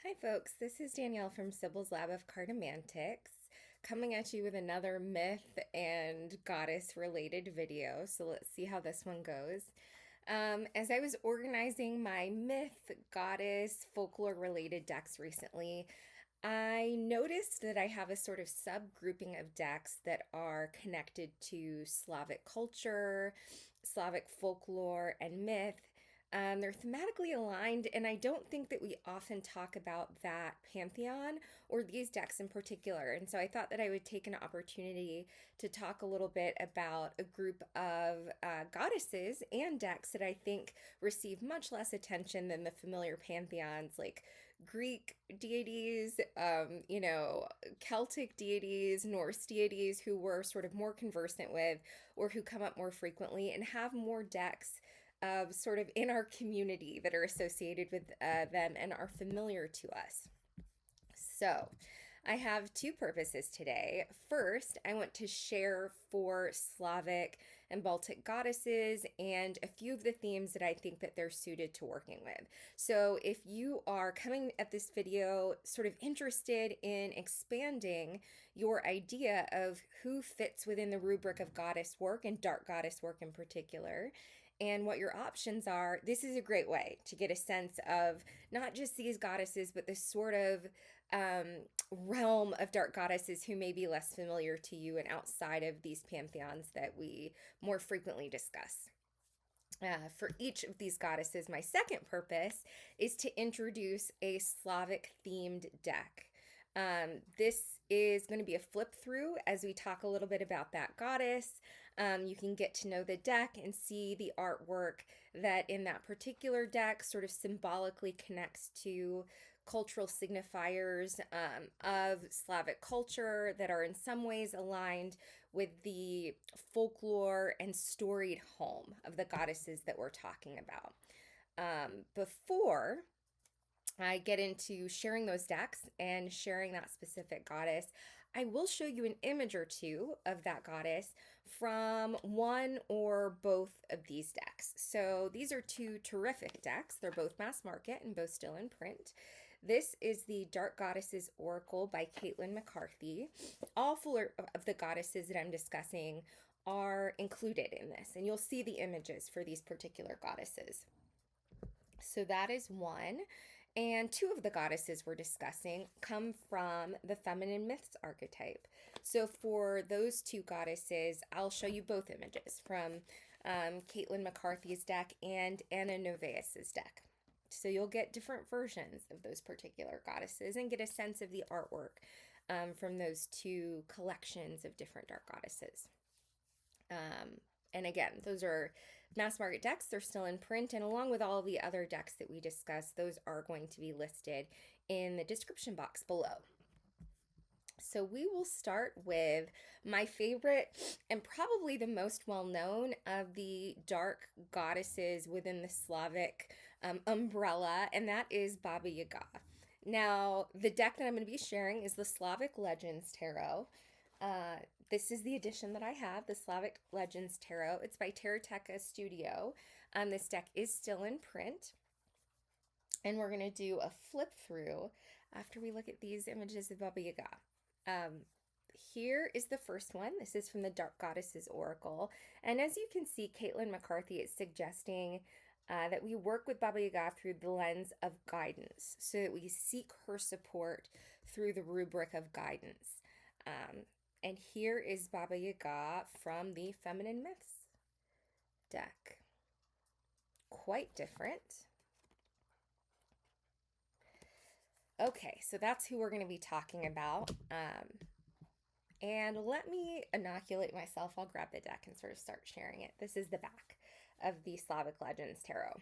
Hi folks, this is Danielle from Sibylslab of Cartomantics, coming at you with another myth and goddess related video. So let's see how this one goes. As I was organizing my myth, goddess, folklore related decks recently, I noticed that I have a sort of subgrouping of decks that are connected to Slavic culture, Slavic folklore, and myth. They're thematically aligned, and I don't think that we often talk about that pantheon or these decks in particular. And so I thought that I would take an opportunity to talk a little bit about a group of goddesses and decks that I think receive much less attention than the familiar pantheons, like Greek deities, Celtic deities, Norse deities who we're sort of more conversant with or who come up more frequently and have more decks sort of in our community that are associated with them and are familiar to us. So, I have two purposes today. First, I want to share four Slavic and Baltic goddesses and a few of the themes that I think that they're suited to working with. So, if you are coming at this video sort of interested in expanding your idea of who fits within the rubric of goddess work and dark goddess work in particular, and what your options are, this is a great way to get a sense of not just these goddesses, but this sort of realm of dark goddesses who may be less familiar to you and outside of these pantheons that we more frequently discuss. For each of these goddesses, my second purpose is to introduce a Slavic themed deck. This is going to be a flip through as we talk a little bit about that goddess. You can get to know the deck and see the artwork that in that particular deck sort of symbolically connects to cultural signifiers of Slavic culture that are in some ways aligned with the folklore and storied home of the goddesses that we're talking about. Before I get into sharing those decks and sharing that specific goddess, I will show you an image or two of that goddess from one or both of these decks. So these are two terrific decks. They're both mass market and both still in print. This is the Dark Goddesses Oracle by Caitlin McCarthy. All four of the goddesses that I'm discussing are included in this, and you'll see the images for these particular goddesses. So that is one. And two of the goddesses we're discussing come from the feminine myths archetype. So for those two goddesses, I'll show you both images from Caitlin McCarthy's deck and Anna Novaeus's deck. So you'll get different versions of those particular goddesses and get a sense of the artwork from those two collections of different dark goddesses. And again, those are mass market decks. They're still in print. And along with all the other decks that we discussed, those are going to be listed in the description box below. So we will start with my favorite and probably the most well-known of the dark goddesses within the Slavic umbrella, and that is Baba Yaga. Now, the deck that I'm going to be sharing is the Slavic Legends Tarot. This is the edition that I have, the Slavic Legends Tarot. It's by Taroteca Studio. This deck is still in print. And we're going to do a flip through after we look at these images of Baba Yaga. Here is the first one. This is from the Dark Goddesses Oracle. And as you can see, Caitlin McCarthy is suggesting that we work with Baba Yaga through the lens of guidance, so that we seek her support through the rubric of guidance. And here is Baba Yaga from the Feminine Myths deck. Quite different. Okay, so that's who we're going to be talking about. And let me inoculate myself. I'll grab the deck and sort of start sharing it. This is the back of the Slavic Legends Tarot.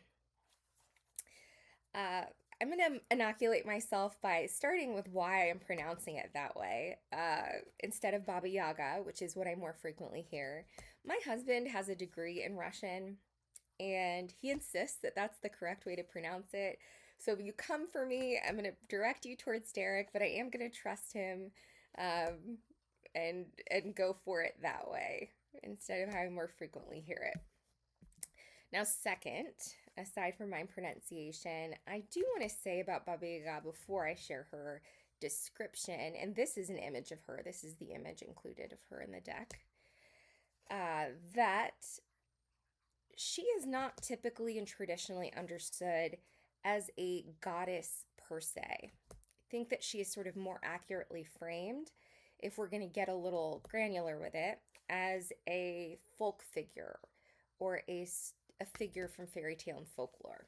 I'm going to inoculate myself by starting with why I'm pronouncing it that way instead of Baba Yaga, which is what I more frequently hear. My husband has a degree in Russian, and he insists that that's the correct way to pronounce it. So if you come for me, I'm going to direct you towards Derek, but I am going to trust him and go for it that way instead of how I more frequently hear it. Now, second, aside from my pronunciation, I do want to say about Baba Yaga before I share her description, and this is an image of her, this is the image included of her in the deck, that she is not typically and traditionally understood as a goddess per se. I think that she is sort of more accurately framed, if we're going to get a little granular with it, as a folk figure or a figure from fairy tale and folklore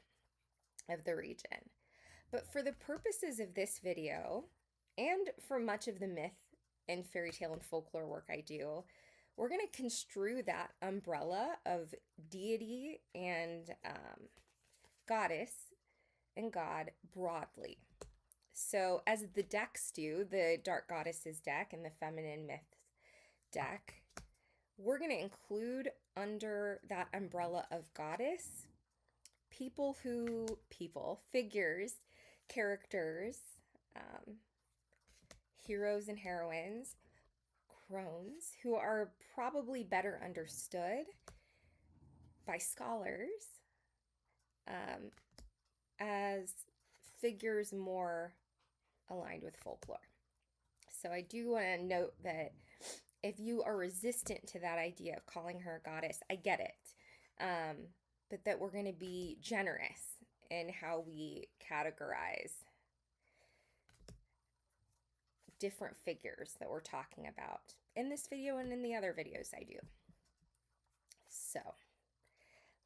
of the region. But for the purposes of this video, and for much of the myth and fairy tale and folklore work I do, we're going to construe that umbrella of deity and goddess and god broadly. So as the decks do, the Dark Goddesses deck and the Feminine Myths deck, we're going to include under that umbrella of goddess figures, characters, heroes and heroines, crones, who are probably better understood by scholars as figures more aligned with folklore. So I do want to note that if you are resistant to that idea of calling her a goddess, I get it, but that we're going to be generous in how we categorize different figures that we're talking about in this video and in the other videos I do. So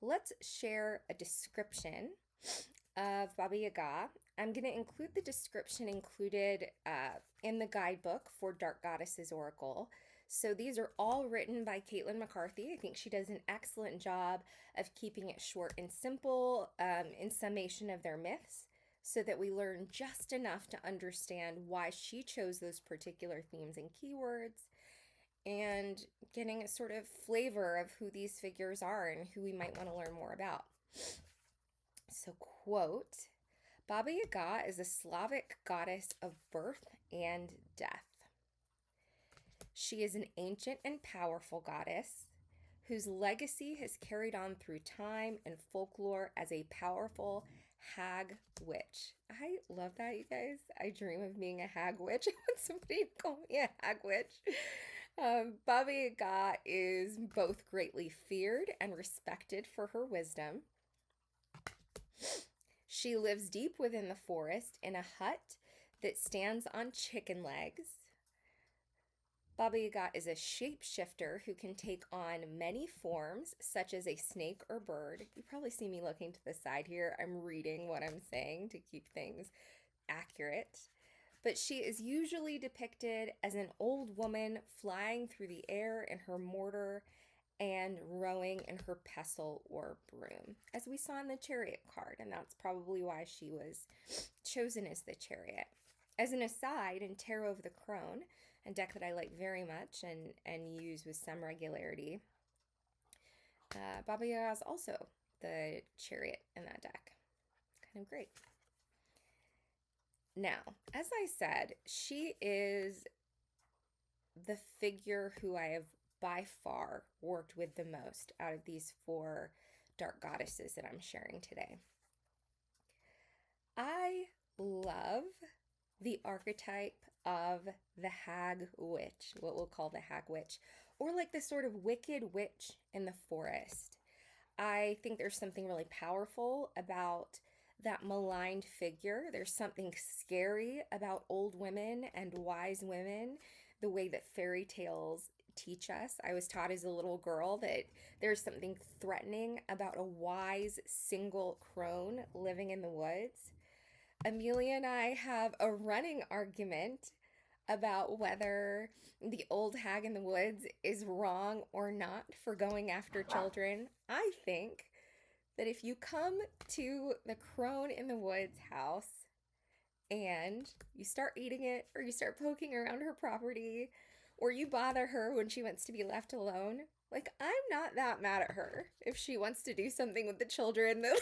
let's share a description of Baba Yaga. I'm going to include the description included in the guidebook for Dark Goddesses Oracle. So these are all written by Caitlin McCarthy. I think she does an excellent job of keeping it short and simple in summation of their myths, so that we learn just enough to understand why she chose those particular themes and keywords, and getting a sort of flavor of who these figures are and who we might want to learn more about. So, quote, Baba Yaga is a Slavic goddess of birth and death. She is an ancient and powerful goddess whose legacy has carried on through time and folklore as a powerful hag witch. I love that, you guys. I dream of being a hag witch. I want somebody to call me a hag witch. Baba Yaga is both greatly feared and respected for her wisdom. She lives deep within the forest in a hut that stands on chicken legs. Baba Yaga is a shapeshifter who can take on many forms, such as a snake or bird. You probably see me looking to the side here. I'm reading what I'm saying to keep things accurate. But she is usually depicted as an old woman flying through the air in her mortar and rowing in her pestle or broom, as we saw in the chariot card, and that's probably why she was chosen as the chariot. As an aside, in Tarot of the Crone, a deck that I like very much and use with some regularity, Baba Yaga is also the chariot in that deck. Kind of great. Now, as I said, she is the figure who I have by far worked with the most out of these 4 dark goddesses that I'm sharing today. I love the archetype of the hag witch, what we'll call the hag witch, or like the sort of wicked witch in the forest. I think there's something really powerful about that maligned figure. There's something scary about old women and wise women, the way that fairy tales teach us. I was taught as a little girl that there's something threatening about a wise single crone living in the woods. Amelia and I have a running argument about whether the old hag in the woods is wrong or not for going after children. I think that if you come to the crone in the woods house and you start eating it, or you start poking around her property, or you bother her when she wants to be left alone, like, I'm not that mad at her if she wants to do something with the children that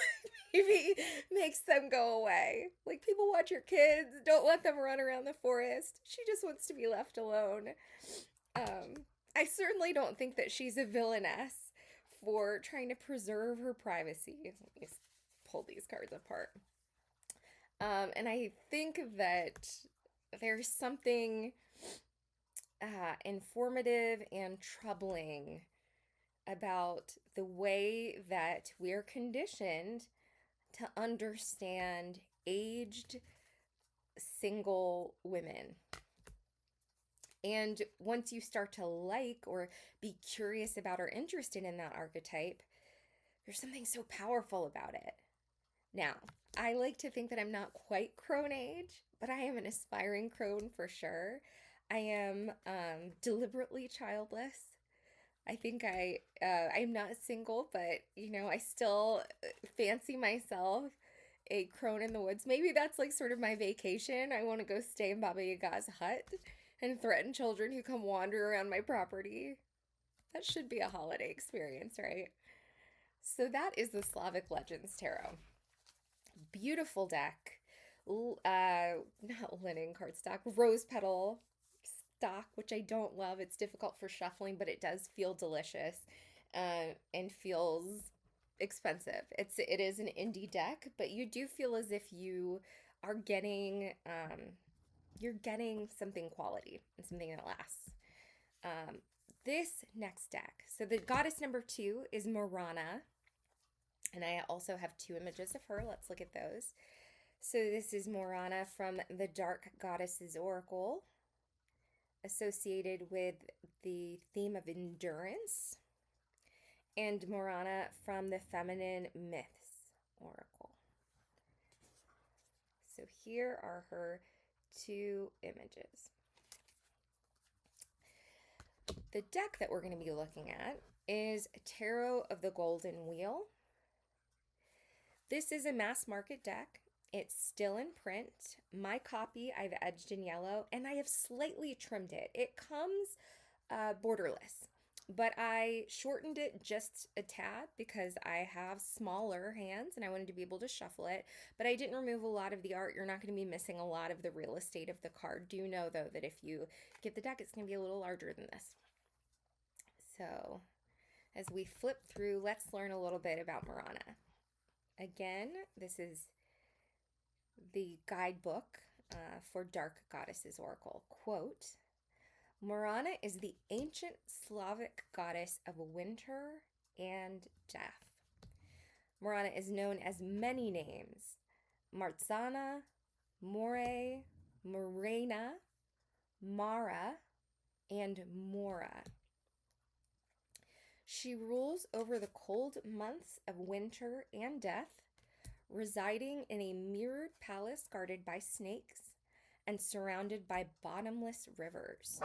maybe makes them go away. Like, people watch your kids, don't let them run around the forest. She just wants to be left alone. I certainly don't think that she's a villainess for trying to preserve her privacy. Let me pull these cards apart. And I think that there's something informative and troubling about the way that we're conditioned to understand aged single women. And once you start to like or be curious about or interested in that archetype, there's something so powerful about it. Now, I like to think that I'm not quite crone age, but I am an aspiring crone for sure. I am deliberately childless. I think I'm not single, but I still fancy myself a crone in the woods. Maybe that's like sort of my vacation. I want to go stay in Baba Yaga's hut and threaten children who come wander around my property. That should be a holiday experience, right? So that is the Slavic Legends Tarot. Beautiful deck. Not linen cardstock, rose petal stock, which I don't love. It's difficult for shuffling, but it does feel delicious and feels expensive. It is an indie deck, but you do feel as if you are getting you're getting something quality and something that lasts. This next deck, so the goddess number 2 is Morana, and I also have 2 images of her. Let's look at those. So this is Morana from the Dark Goddesses Oracle, associated with the theme of endurance, and Morana from the Feminine Myths Oracle. So here are her 2 images. The deck that we're going to be looking at is Tarot of the Golden Wheel. This is a mass market deck. It's still in print. My copy I've edged in yellow, and I have slightly trimmed it. It comes borderless, but I shortened it just a tad because I have smaller hands and I wanted to be able to shuffle it, but I didn't remove a lot of the art. You're not going to be missing a lot of the real estate of the card. Do know, though, that if you get the deck, it's going to be a little larger than this. So as we flip through, let's learn a little bit about Morana. Again, this is the guidebook for Dark Goddesses Oracle. Quote, Morana is the ancient Slavic goddess of winter and death. Morana is known as many names: Marzana, More, Morena, Mara, and Mora. She rules over the cold months of winter and death, residing in a mirrored palace guarded by snakes and surrounded by bottomless rivers.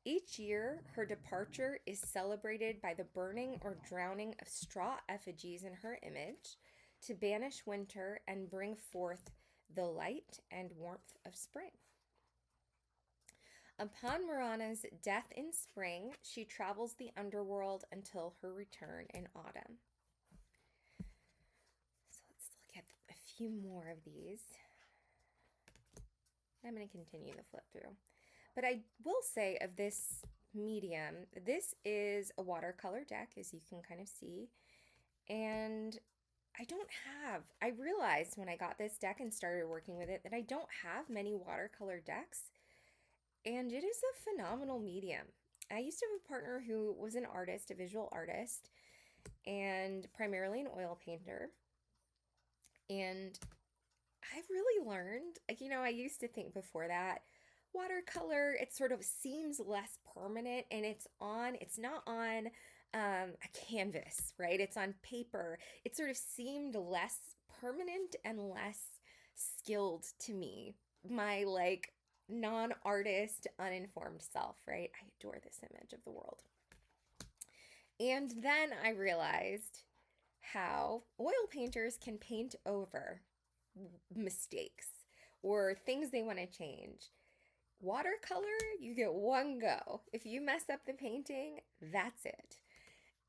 Each year, her departure is celebrated by the burning or drowning of straw effigies in her image to banish winter and bring forth the light and warmth of spring. Upon Morana's death in spring, she travels the underworld until her return in autumn. So let's look at a few more of these. I'm going to continue the flip through. But I will say of this medium, this is a watercolor deck, as you can kind of see. And I realized when I got this deck and started working with it that I don't have many watercolor decks. And it is a phenomenal medium. I used to have a partner who was an artist, a visual artist, and primarily an oil painter. And I've really learned, I used to think before that, watercolor, it sort of seems less permanent, and it's not on a canvas, right? It's on paper. It sort of seemed less permanent and less skilled to me. My non-artist, uninformed self, right? I adore this image of the world. And then I realized how oil painters can paint over mistakes or things they want to change. Watercolor, you get one go. If you mess up the painting, that's it.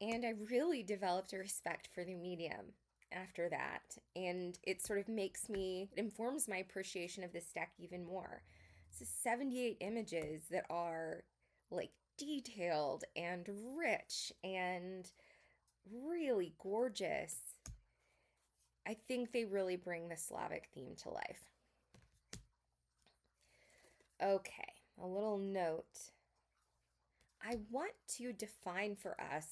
And I really developed a respect for the medium after that. And it sort of informs my appreciation of this deck even more. It's 78 images that are detailed and rich and really gorgeous. I think they really bring the Slavic theme to life. Okay, a little note. I want to define for us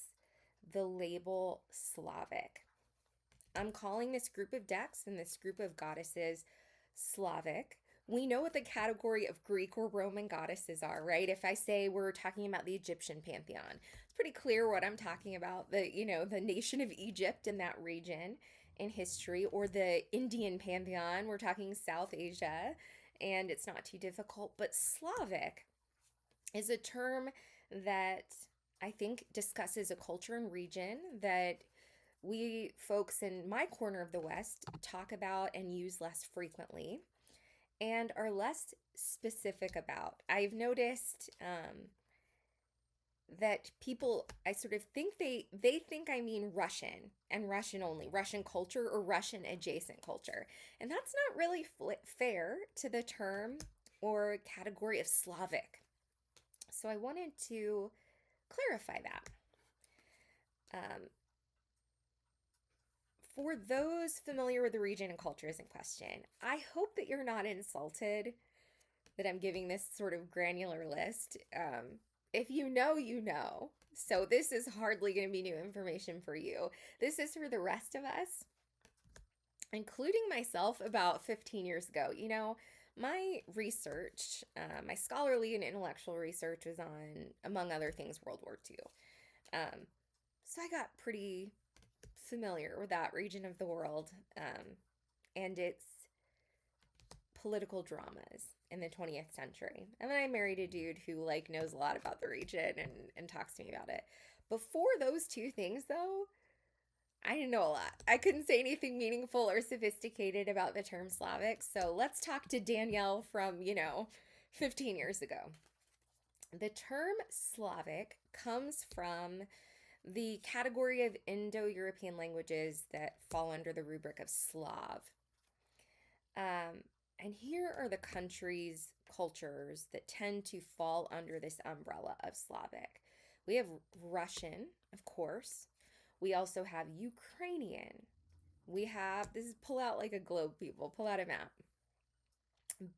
the label Slavic. I'm calling this group of decks and this group of goddesses Slavic. We know what the category of Greek or Roman goddesses are, right? If I say we're talking about the Egyptian pantheon, it's pretty clear what I'm talking about. The nation of Egypt in that region in history, or the Indian pantheon, we're talking South Asia, and it's not too difficult. But Slavic is a term that I think discusses a culture and region that we folks in my corner of the West talk about and use less frequently and are less specific about. I've noticed that people, I sort of think they think I mean Russian and Russian only, Russian culture or Russian adjacent culture. And that's not really fair to the term or category of Slavic. So I wanted to clarify that. For those familiar with the region and cultures in question, I hope that you're not insulted that I'm giving this sort of granular list. If you know, you know. So this is hardly going to be new information for you. This is for the rest of us, including myself about 15 years ago. My research, my scholarly and intellectual research was on, among other things, World War II. So I got pretty familiar with that region of the world and its political dramas in the 20th century. And then I married a dude who knows a lot about the region and talks to me about it. Before those two things, though, I didn't know a lot. I couldn't say anything meaningful or sophisticated about the term Slavic. So let's talk to Danielle from, 15 years ago. The term Slavic comes from the category of Indo-European languages that fall under the rubric of Slav. And here are the countries, cultures that tend to fall under this umbrella of Slavic. We have Russian, of course. We also have Ukrainian. We have, this is pull out like a globe, people, pull out a map.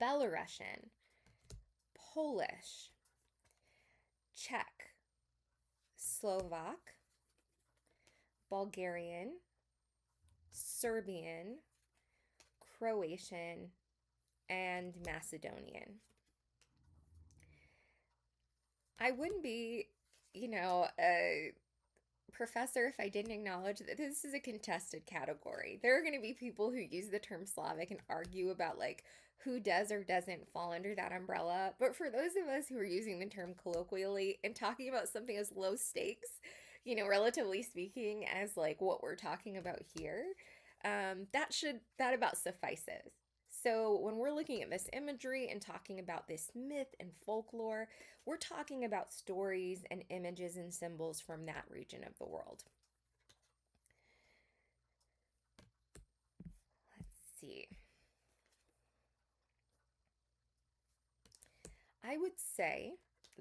Belarusian, Polish, Czech, Slovak, Bulgarian, Serbian, Croatian, and Macedonian. I wouldn't be, a professor if I didn't acknowledge that this is a contested category. There are going to be people who use the term Slavic and argue about who does or doesn't fall under that umbrella. But for those of us who are using the term colloquially and talking about something as low stakes, relatively speaking, as what we're talking about here, that about suffices. So when we're looking at this imagery and talking about this myth and folklore, we're talking about stories and images and symbols from that region of the world. Let's see. I would say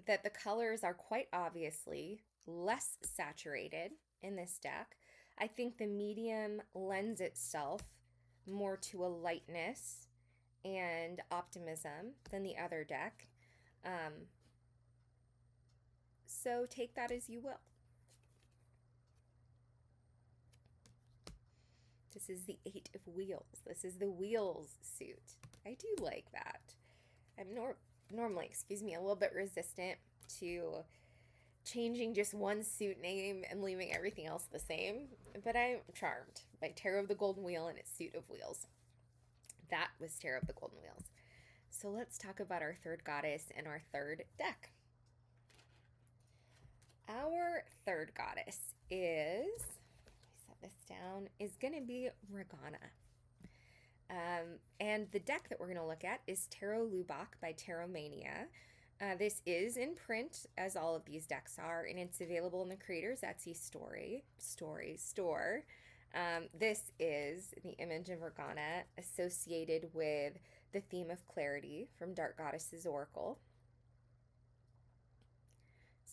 that the colors are quite obviously less saturated in this deck. I think the medium lends itself more to a lightness and optimism than the other deck. So take that as you will. This is the 8 of Wheels. This is the Wheels suit. I do like that. I'm normally, a little bit resistant to changing just one suit name and leaving everything else the same, but I'm charmed by Tarot of the Golden Wheel and its suit of wheels. That was Tarot of the Golden Wheels. So let's talk about our third goddess and our third deck. Our third goddess is going to be Regana. And the deck that we're going to look at is Tarot Lubak by Tarot Mania. This is in print, as all of these decks are, and it's available in the Creator's Etsy store. This is the image of Regana associated with the theme of clarity from Dark Goddess's Oracle.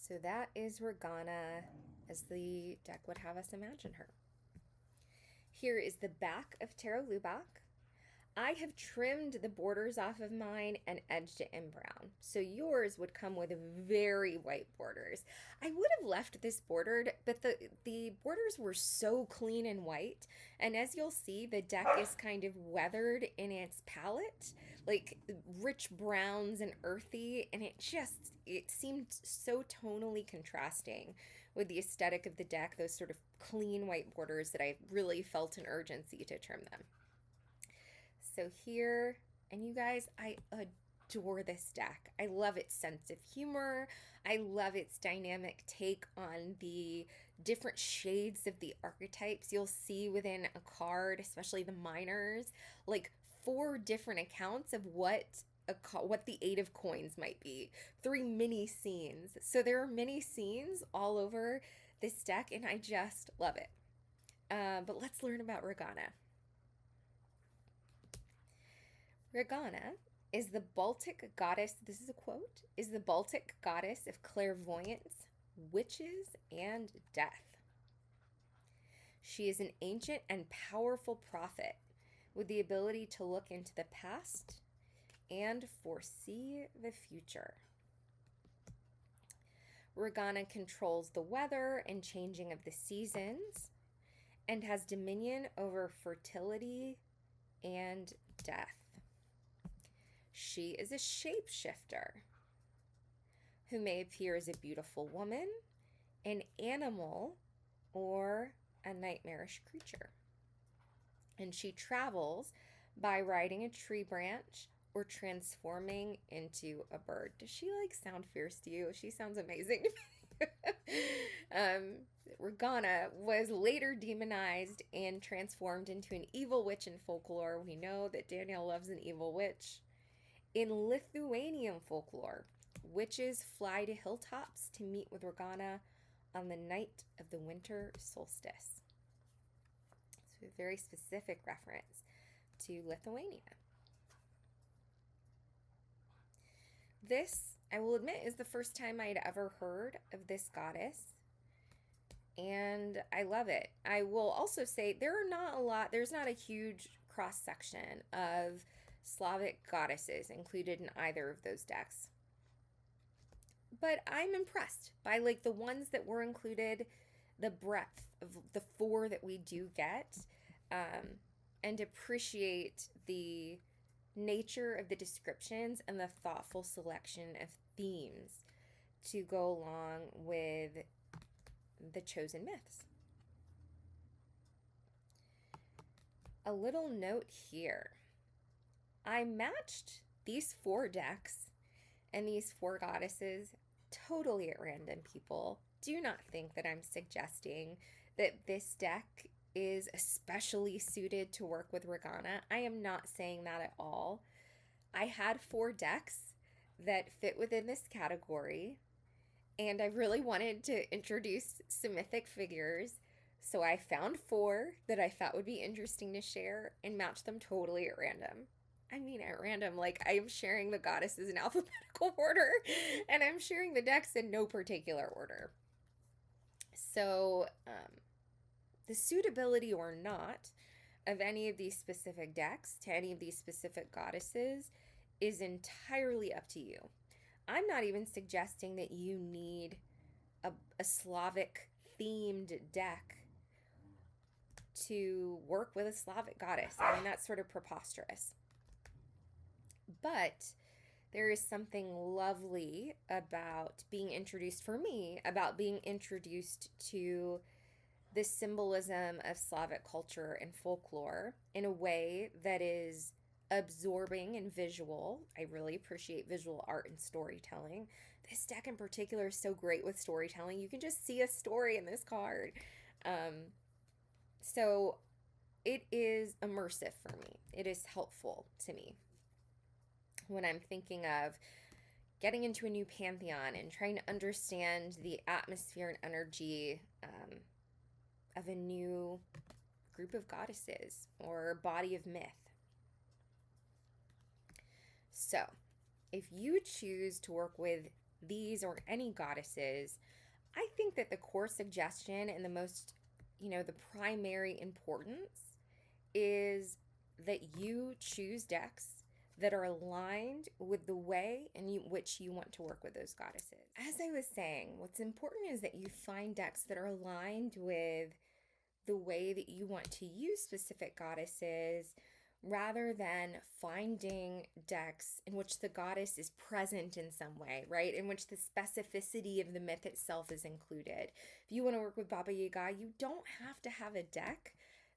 So that is Regana as the deck would have us imagine her. here is the back of Tarot Lubak. I have trimmed the borders off of mine and edged it in brown. So yours would come with very white borders. I would have left this bordered, but the borders were so clean and white. And as you'll see, the deck is kind of weathered in its palette, like rich browns and earthy. And it seemed so tonally contrasting with the aesthetic of the deck, those sort of clean white borders, that I really felt an urgency to trim them. So here, and you guys, I adore this deck. I love its sense of humor. I love its dynamic take on the different shades of the archetypes you'll see within a card, especially the minors, like 4 different accounts of what the 8 of coins might be, 3 mini scenes. So there are mini scenes all over this deck, and I just love it. But let's learn about Regana. Regana is the Baltic goddess, this is a quote, is the Baltic goddess of clairvoyance, witches, and death. She is an ancient and powerful prophet with the ability to look into the past and foresee the future. Regana controls the weather and changing of the seasons and has dominion over fertility and death. She is a shapeshifter who may appear as a beautiful woman, an animal, or a nightmarish creature. And she travels by riding a tree branch or transforming into a bird. Does she sound fierce to you? She sounds amazing to me. Regana was later demonized and transformed into an evil witch in folklore. We know that Danielle loves an evil witch. In Lithuanian folklore, witches fly to hilltops to meet with Regana on the night of the winter solstice. So a very specific reference to Lithuania. This, I will admit, is the first time I'd ever heard of this goddess, and I love it. I will also say there's not a huge cross-section of Slavic goddesses included in either of those decks. But I'm impressed by the ones that were included, the breadth of the 4 that we do get, and appreciate the nature of the descriptions and the thoughtful selection of themes to go along with the chosen myths. A little note here. I matched these 4 decks and these 4 goddesses totally at random, people. Do not think that I'm suggesting that this deck is especially suited to work with Regana. I am not saying that at all. I had 4 decks that fit within this category, and I really wanted to introduce some mythic figures, so I found 4 that I thought would be interesting to share and matched them totally at random. I mean at random, I am sharing the goddesses in alphabetical order, and I'm sharing the decks in no particular order. So, the suitability or not of any of these specific decks to any of these specific goddesses is entirely up to you. I'm not even suggesting that you need a Slavic themed deck to work with a Slavic goddess. I mean, that's sort of preposterous. But there is something lovely about being introduced to the symbolism of Slavic culture and folklore in a way that is absorbing and visual. I really appreciate visual art and storytelling. This deck in particular is so great with storytelling. You can just see a story in this card. So it is immersive for me. It is helpful to me when I'm thinking of getting into a new pantheon and trying to understand the atmosphere and energy of a new group of goddesses or body of myth. So, if you choose to work with these or any goddesses, I think that the core suggestion and the most, the primary importance is that you choose decks that are aligned with the way in which you want to work with those goddesses. As I was saying, what's important is that you find decks that are aligned with the way that you want to use specific goddesses, rather than finding decks in which the goddess is present in some way, right? In which the specificity of the myth itself is included. If you want to work with Baba Yaga, you don't have to have a deck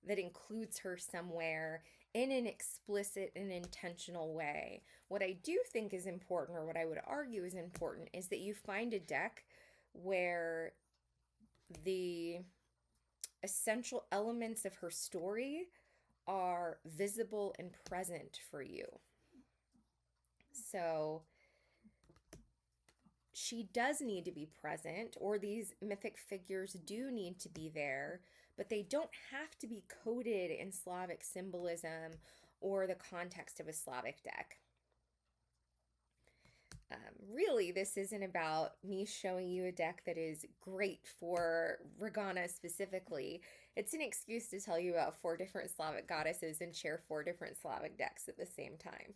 that includes her somewhere in an explicit and intentional way. What I do think is important, or what I would argue is important, is that you find a deck where the essential elements of her story are visible and present for you. So she does need to be present, or these mythic figures do need to be there, but they don't have to be coded in Slavic symbolism or the context of a Slavic deck. Really, this isn't about me showing you a deck that is great for Regana specifically. It's an excuse to tell you about 4 different Slavic goddesses and share 4 different Slavic decks at the same time,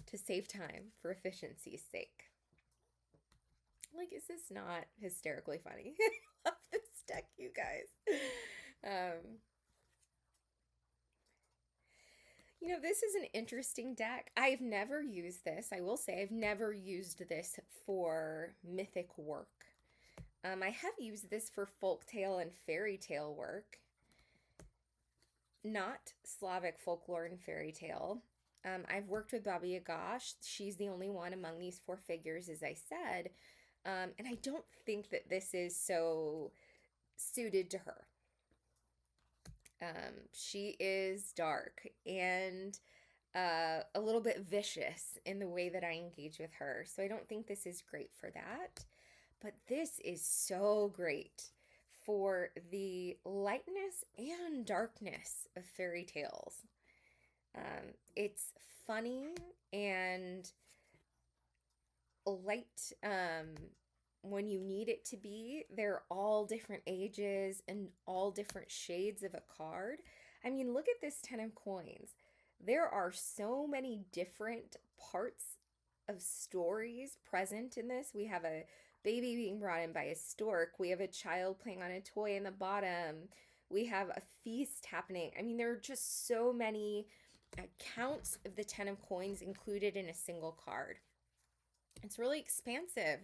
to save time for efficiency's sake. Like, is this not hysterically funny? I love this deck, you guys. You know, this is an interesting deck. I've never used this. I will say I've never used this for mythic work. I have used this for folktale and fairy tale work, not Slavic folklore and fairy tale. I've worked with Baba Yaga. She's the only one among these 4 figures, as I said. And I don't think that this is so suited to her. She is dark and a little bit vicious in the way that I engage with her. So I don't think this is great for that. But this is so great for the lightness and darkness of fairy tales. It's funny and light when you need it to be. They're all different ages and all different shades of a card. I mean, look at this 10 of coins. There are so many different parts of stories present in this. We have a baby being brought in by a stork. We have a child playing on a toy in the bottom. We have a feast happening. I mean, there are just so many accounts of the 10 of coins included in a single card. It's really expansive,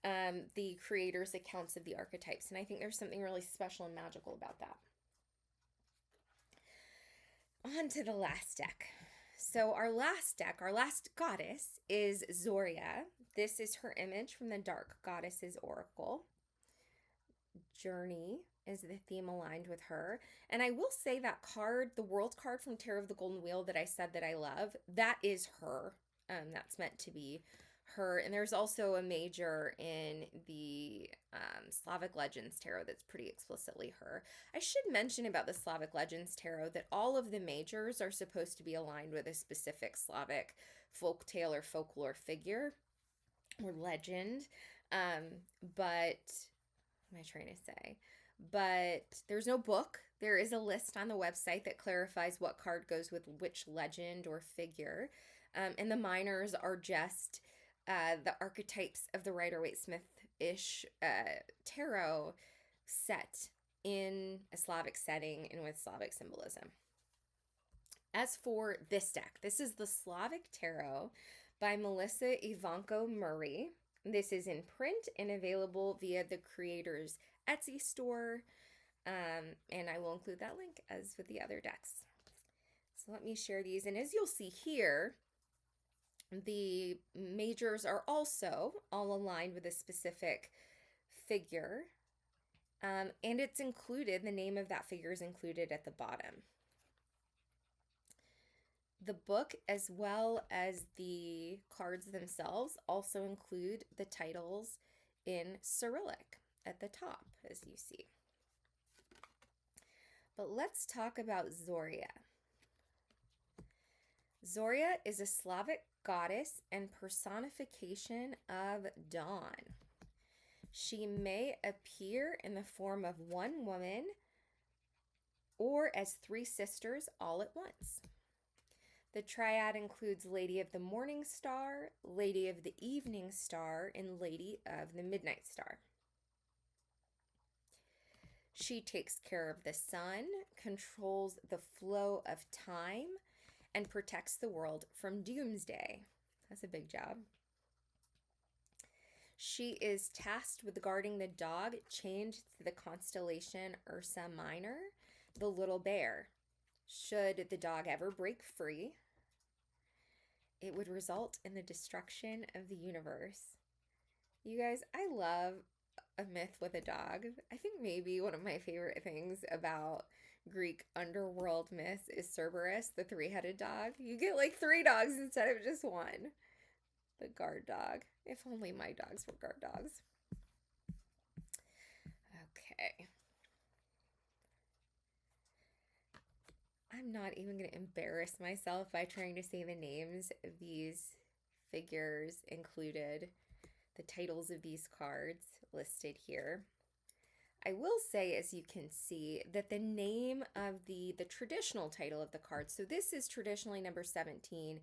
the creator's accounts of the archetypes, and I think there's something really special and magical about that. On to the last deck. So our last deck, our last goddess, is Zoria. This is her image from the Dark Goddesses Oracle. Journey is the theme aligned with her. And I will say that card, the world card from Tarot of the Golden Wheel that I said that I love, that is her. That's meant to be her. And there's also a major in the Slavic Legends Tarot that's pretty explicitly her. I should mention about the Slavic Legends Tarot that all of the majors are supposed to be aligned with a specific Slavic folktale or folklore figure or legend. But what am I trying to say? But there's no book. There is a list on the website that clarifies what card goes with which legend or figure. And the minors are just the archetypes of the Rider-Waite-Smith-ish tarot set in a Slavic setting and with Slavic symbolism. As for this deck, this is the Slavic Tarot by Melissa Ivanko Murray. This is in print and available via the creator's Etsy store, and I will include that link as with the other decks. So let me share these, and as you'll see here, the majors are also all aligned with a specific figure, and it's included, the name of that figure is included at the bottom. The book, as well as the cards themselves, also include the titles in Cyrillic at the top, as you see. But let's talk about Zoria. Zoria is a Slavic goddess and personification of dawn. She may appear in the form of one woman or as three sisters all at once. The triad includes Lady of the Morning Star, Lady of the Evening Star, and Lady of the Midnight Star. She takes care of the sun, controls the flow of time, and protects the world from doomsday. That's a big job. She is tasked with guarding the dog chained to the constellation Ursa Minor, the little bear. Should the dog ever break free, it would result in the destruction of the universe. You guys, I love a myth with a dog. I think maybe one of my favorite things about Greek underworld myths is Cerberus, the three-headed dog. You get like 3 dogs instead of just one. The guard dog. If only my dogs were guard dogs. Okay. I'm not even going to embarrass myself by trying to say the names of these figures included, the titles of these cards listed here. I will say, as you can see, that the name of the traditional title of the card, so this is traditionally number 17,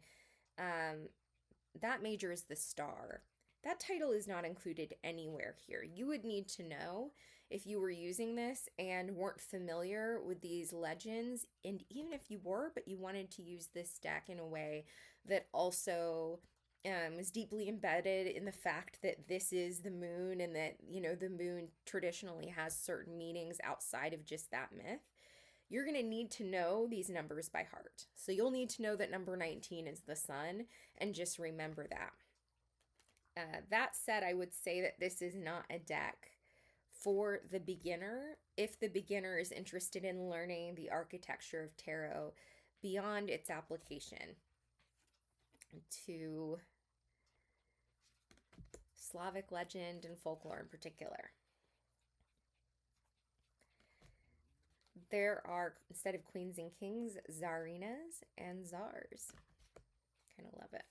that major is the star. That title is not included anywhere here. You would need to know if you were using this and weren't familiar with these legends, and even if you were, but you wanted to use this deck in a way that also is deeply embedded in the fact that this is the moon and that, you know, the moon traditionally has certain meanings outside of just that myth, you're going to need to know these numbers by heart. So you'll need to know that number 19 is the sun and just remember that. That said, I would say that this is not a deck for the beginner if the beginner is interested in learning the architecture of tarot beyond its application to Slavic legend and folklore in particular. There are, instead of queens and kings, czarinas and czars. Kind of love it.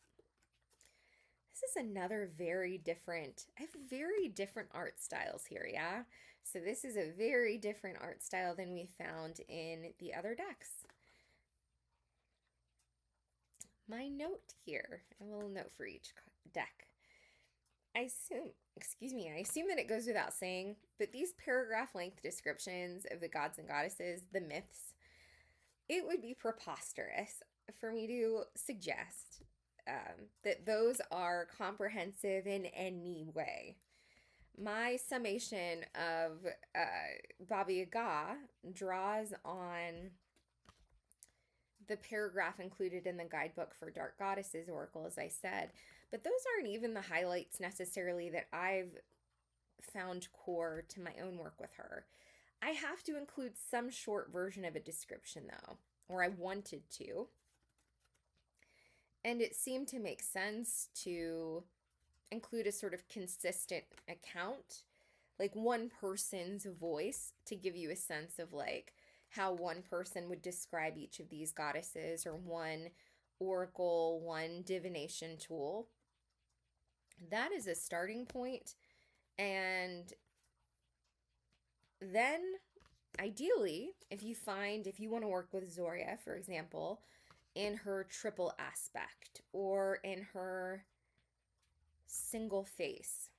This is another very different, I have very different art styles here, yeah? So this is a very different art style than we found in the other decks. My note here, a little note for each deck. I assume that it goes without saying, but these paragraph length descriptions of the gods and goddesses, the myths, it would be preposterous for me to suggest that those are comprehensive in any way. My summation of Baba Yaga draws on the paragraph included in the guidebook for Dark Goddesses Oracle, as I said, but those aren't even the highlights necessarily that I've found core to my own work with her. I have to include some short version of a description though, or I wanted to. And it seemed to make sense to include a sort of consistent account, like one person's voice, to give you a sense of like how one person would describe each of these goddesses, or one oracle, one divination tool. That is a starting point. And then ideally, if you want to work with Zoria, for example, in her triple aspect or in her single face,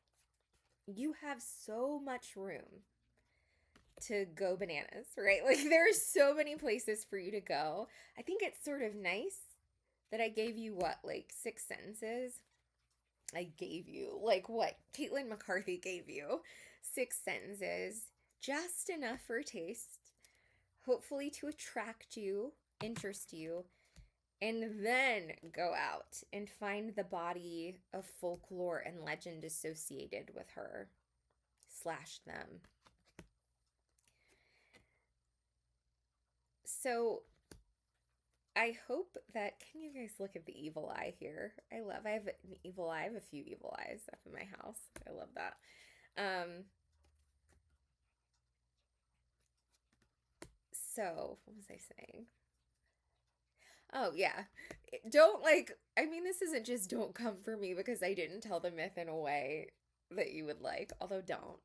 you have so much room to go bananas, right? Like there's so many places for you to go. I think it's sort of nice that I gave you like 6 sentences. I gave you like what Caitlin McCarthy gave you, 6 sentences, just enough for a taste, hopefully to attract you, interest you, and then go out and find the body of folklore and legend associated with her / them. So I hope that, can you guys look at the evil eye here? I have an evil eye. I have a few evil eyes up in my house. I love that. So what was I saying? Oh yeah. This isn't just don't come for me because I didn't tell the myth in a way that you would like, although don't.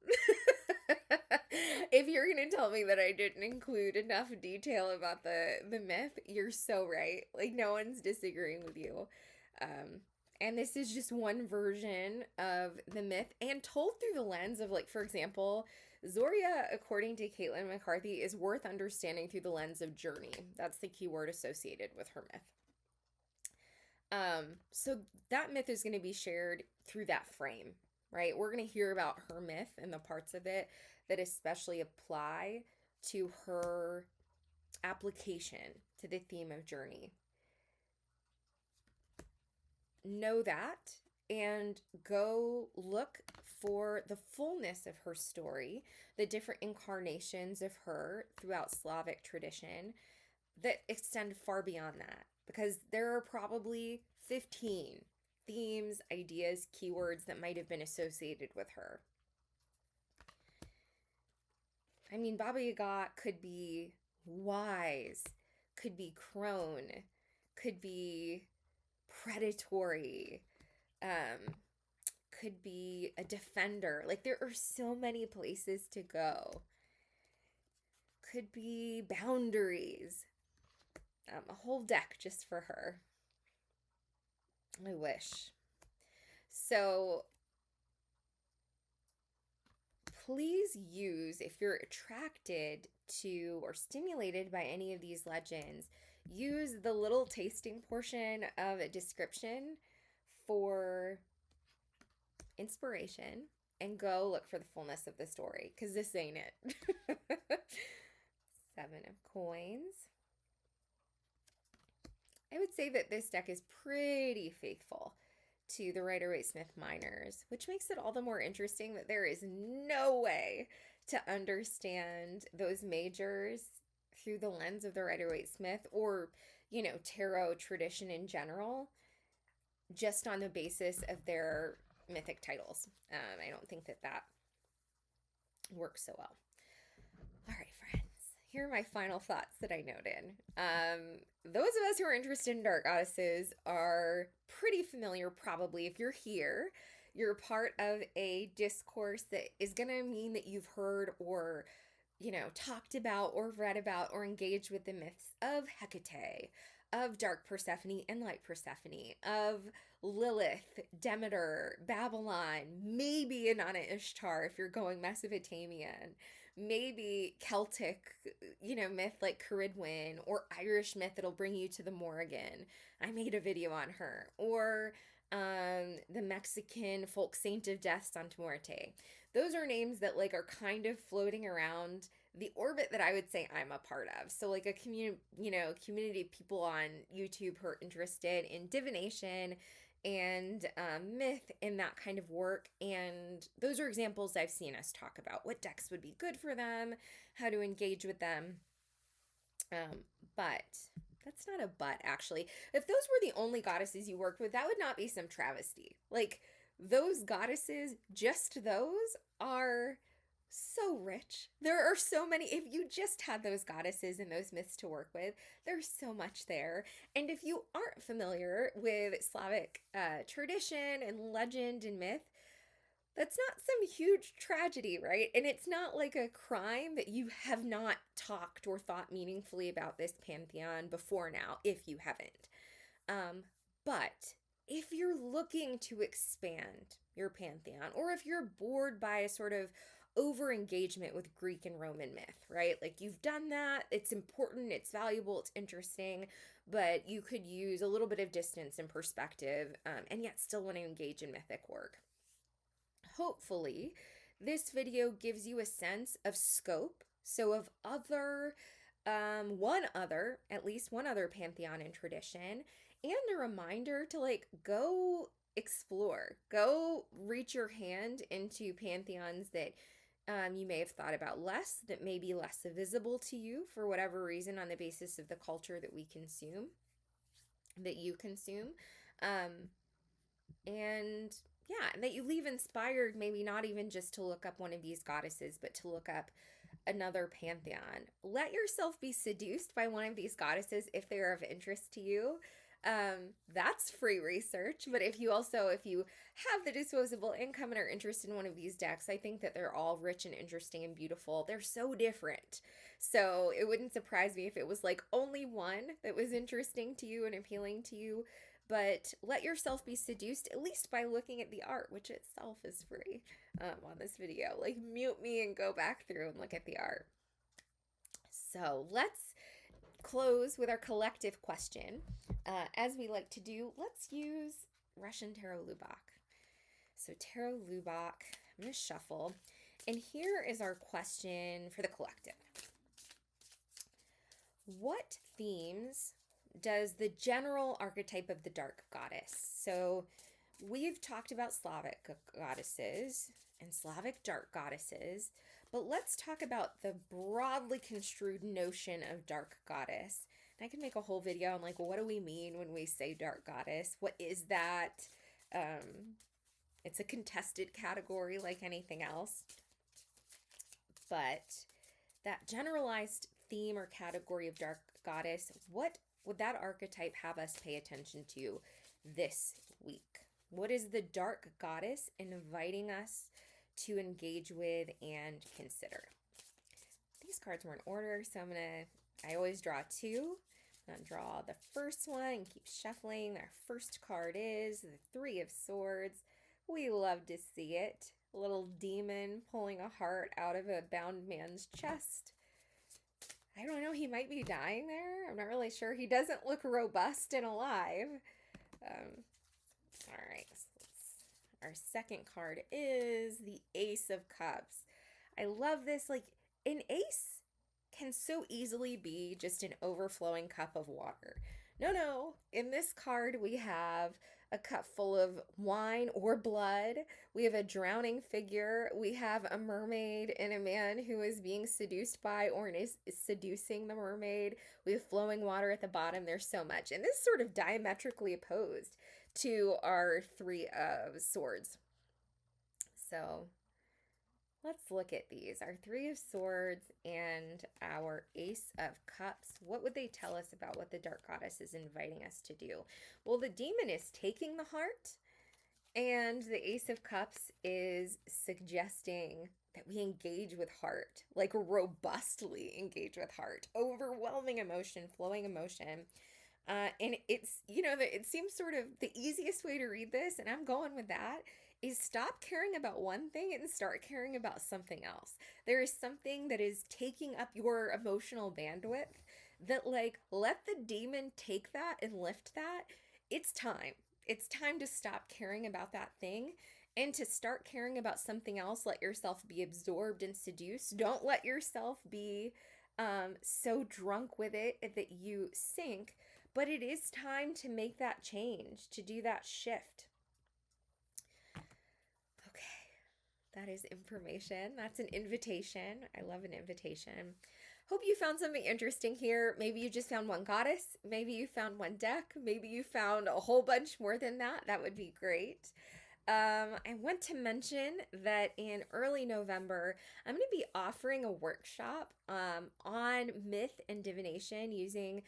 If you're gonna tell me that I didn't include enough detail about the myth, you're so right. Like no one's disagreeing with you. Um, and this is just one version of the myth and told through the lens of, like, for example, Zoria, according to Caitlin McCarthy, is worth understanding through the lens of journey. That's the key word associated with her myth. So that myth is going to be shared through that frame, right? We're going to hear about her myth and the parts of it that especially apply to her application to the theme of journey. Know that and go look for the fullness of her story, the different incarnations of her throughout Slavic tradition that extend far beyond that, because there are probably 15 themes, ideas, keywords that might have been associated with her. I mean, Baba Yaga could be wise, could be crone, could be predatory, could be a defender. Like, there are so many places to go. Could be boundaries. A whole deck just for her. I wish. So please use, if you're attracted to or stimulated by any of these legends, use the little tasting portion of a description for inspiration and go look for the fullness of the story, because this ain't it. 7 of coins. I would say that this deck is pretty faithful to the Rider-Waite-Smith minors, which makes it all the more interesting that there is no way to understand those majors through the lens of the Rider-Waite-Smith or, you know, tarot tradition in general, just on the basis of their mythic titles. I don't think that that works so well. All right, friends, here are my final thoughts that I noted. Those of us who are interested in dark goddesses are pretty familiar, probably. If you're here, you're part of a discourse that is going to mean that you've heard or, you know, talked about or read about or engaged with the myths of Hecate, of dark Persephone and light Persephone, of Lilith, Demeter, Babylon, maybe Inanna Ishtar if you're going Mesopotamian, maybe Celtic, you know, myth like Ceridwen, or Irish myth that'll bring you to the Morrigan. I made a video on her. Or the Mexican folk saint of death, Santa Muerte. Those are names that, like, are kind of floating around the orbit that I would say I'm a part of. So, like, a community of people on YouTube who are interested in divination and myth and that kind of work. And those are examples I've seen us talk about. What decks would be good for them, how to engage with them. But that's not a but, actually. If those were the only goddesses you worked with, that would not be some travesty. Like, those goddesses, just those, are so rich. There are so many. If you just had those goddesses and those myths to work with, there's so much there. And if you aren't familiar with Slavic tradition and legend and myth, that's not some huge tragedy, right? And it's not like a crime that you have not talked or thought meaningfully about this pantheon before now, if you haven't. But if you're looking to expand your pantheon, or if you're bored by a sort of over engagement with Greek and Roman myth, right? Like, you've done that, it's important, it's valuable, it's interesting, but you could use a little bit of distance and perspective, and yet still want to engage in mythic work. Hopefully, this video gives you a sense of scope, so of at least one other pantheon and tradition, and a reminder to, like, go explore, go reach your hand into pantheons that you may have thought about less, that may be less visible to you for whatever reason on the basis of the culture that we consume, that you consume. And yeah, that you leave inspired, maybe not even just to look up one of these goddesses, but to look up another pantheon. Let yourself be seduced by one of these goddesses if they are of interest to you. That's free research. But if you have the disposable income and are interested in one of these decks, I think that they're all rich and interesting and beautiful. They're so different. So it wouldn't surprise me if it was like only one that was interesting to you and appealing to you. But let yourself be seduced, at least by looking at the art, which itself is free on this video. Like, mute me and go back through and look at the art. So let's close with our collective question. As we like to do, let's use Russian Tarot Lubak. So Tarot Lubak, I'm going to shuffle. And here is our question for the collective. What themes does the general archetype of the dark goddess? So we've talked about Slavic goddesses and Slavic dark goddesses, but let's talk about the broadly construed notion of dark goddess. And I can make a whole video on like, what do we mean when we say dark goddess? What is that? It's a contested category like anything else. But that generalized theme or category of dark goddess, what would that archetype have us pay attention to this week? What is the dark goddess inviting us to engage with and consider? These cards were in order, so I always draw two. I'm going to draw the first one and keep shuffling. Our first card is the Three of Swords. We love to see it. A little demon pulling a heart out of a bound man's chest. I don't know, he might be dying there. I'm not really sure. He doesn't look robust and alive. All right, so our second card is the Ace of Cups. I love this. Like, an ace can so easily be just an overflowing cup of water. No. In this card, we have a cup full of wine or blood. We have a drowning figure. We have a mermaid and a man who is being seduced by or is seducing the mermaid. We have flowing water at the bottom. There's so much. And this is sort of diametrically opposed to our Three of Swords. So let's look at these. Our Three of Swords and our Ace of Cups. What would they tell us about what the dark goddess is inviting us to do? Well, the demon is taking the heart, and the Ace of Cups is suggesting that we engage with heart, like robustly engage with heart. Overwhelming emotion, flowing emotion. And it's, it seems sort of the easiest way to read this, and I'm going with that, is stop caring about one thing and start caring about something else. There is something that is taking up your emotional bandwidth that, like, let the demon take that and lift that. It's time. It's time to stop caring about that thing and to start caring about something else. Let yourself be absorbed and seduced. Don't let yourself be so drunk with it that you sink. But it is time to make that change, to do that shift. Okay, that is information. That's an invitation. I love an invitation. Hope you found something interesting here. Maybe you just found one goddess. Maybe you found one deck. Maybe you found a whole bunch more than that. That would be great. I want to mention that in early November, I'm going to be offering a workshop on myth and divination, using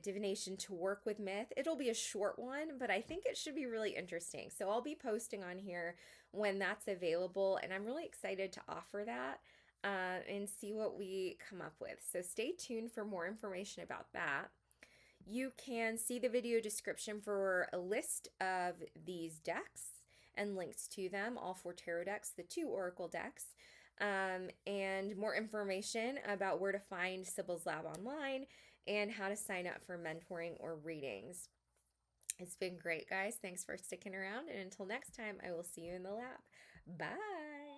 divination to work with myth. It'll be a short one, but I think it should be really interesting. So I'll be posting on here when that's available, and I'm really excited to offer that and see what we come up with. So stay tuned for more information about that. You can see the video description for a list of these decks and links to them, all 4 tarot decks, the 2 oracle decks, and more information about where to find sibylslab online and how to sign up for mentoring or readings. It's been great, guys. Thanks for sticking around, and until next time, I will see you in the lab. Bye!